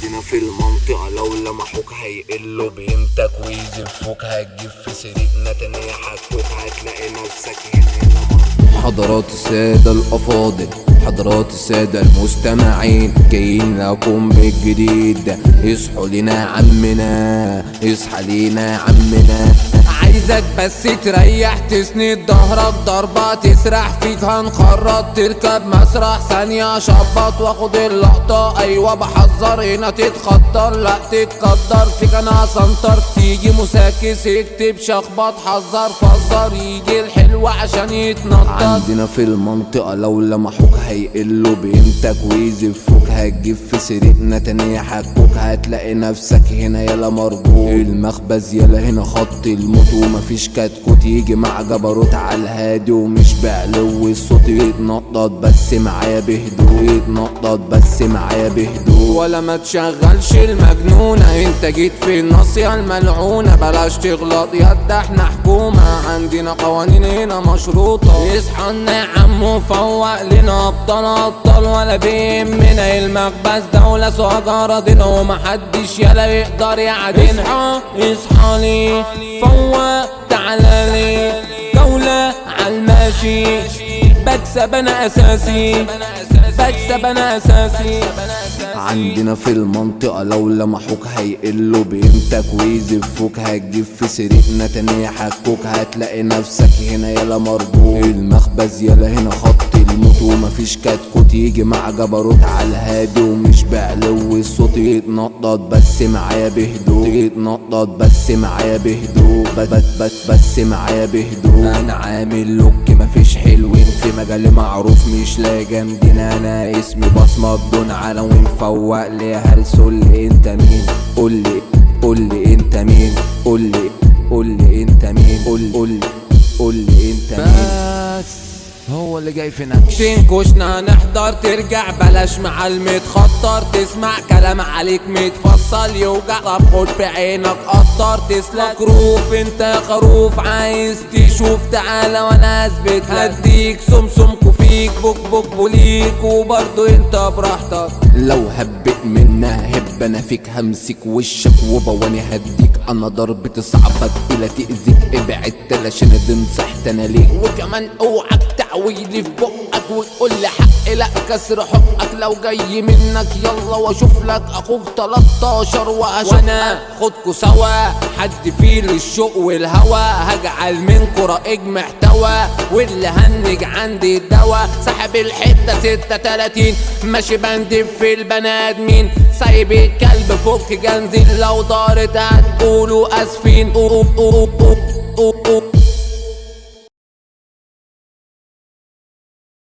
عندنا في المنطقة لو لمحوك هيقلوا بقيمتك ويزفوك، هتجيب في سرقنا تاني حكوك، هتلاقي نفسك هنا مربوط. حضرات السادة الأفاضل، حضرات السادة المستمعين، جايين لكم بالجديد. اصحوا لينا يا عمنا، اصحى لينا يا عمنا. عايزك بس تريح، تسند ظهرك، ضربة تسرح فيك هنخرط، تركب مسرح ثانية شبط واخد اللقطة. ايوه بحذر هنا تتخطر، لا تتقدر فيك انا سنتر. تيجي مساكس اكتب شخبط، حذر فزر يجي الحلو عشان يتنطط. عندنا في المنطقة لو لمحوك هيقلوا بقيمتك ويزفوك، هتجيب في سرقنا تاني يحكوك، هتلاقي نفسك هنا يلا مربوط. المخبز يلا هنا خط الموت، ومفيش كتكوت يجي مع جبروت على الهادي ومش بعلو الصوت. يتنطط بس معايا بهدوء، يتنطط بس معايا بهدوء. ولا ما تشغلش المجنونة، انت جيت في الناصية الملعونة، بلاش تغلط يد احنا حكومة، عندنا قوانين هنا مشروطة. اصحى يا عم وفوق لنا، ابطال ابطال ولا بيهمنا، المخبز دولة سجارة دينا، ومحدش يلا يقدر يعدينا. اصحى لي فوق تعالى لي، جولة عالماشي، بكسب انا اساسي، بكسب انا اساسي. عندنا في المنطقة لو لمحوك هيقلوا بقيمتك ويزفوك، هتجيب في سرقنا تاني يحكوك، هتلاقي نفسك هنا يلا مربوط. المخبز يلا هنا خط الموت، ومفيش كتكوت يجي مع جبروت على الهادي ومش بعلو الصوت. يتنطط بس معايا بهدوء، يتنطط بس معايا بهدوء، بس معايا بهدوء. انا عامل لوك مفيش حلوين في مجال معروف، مش لا جامدين، انا اسمي بصمة بدون عناوين. فوق لي هلسول انت مين، قولي انت مين، قولي انت مين، قولي انت مين. بس هو اللي جاي في نكش، تنكشنا نحضر ترجع، بلاش مع المتخطر، تسمع كلام عليك متفصل يوجع. طب خد في عينك قطر تسلك روف، انت يا خروف عايز تشوف تعالى وانا اثبت، هديك سمسمكو فيك بوك بوك بوليك، وبرضو انت براحتك. لو هبت منها هب انا فيك همسك وشك وبواني هديك، انا ضربة صعبة بلا تأذيك، ابعد تلاشن نصحت انا ليك. وكمان اوعك تعويلي في بقك وتقول لي حق، لا كسر حقك لو جاي منك يلا واشوف لك اخوك 13 وانا خدكوا سوا، حد فيه للشوق والهوى، هجعل منكوا رائج محتوى، واللي هنج عندي الدوا. سحب الحتة 36 ماشي بندب في البني ادمين، سايب الكلب فك جنزير، لو دارت هتقولوا اسفين.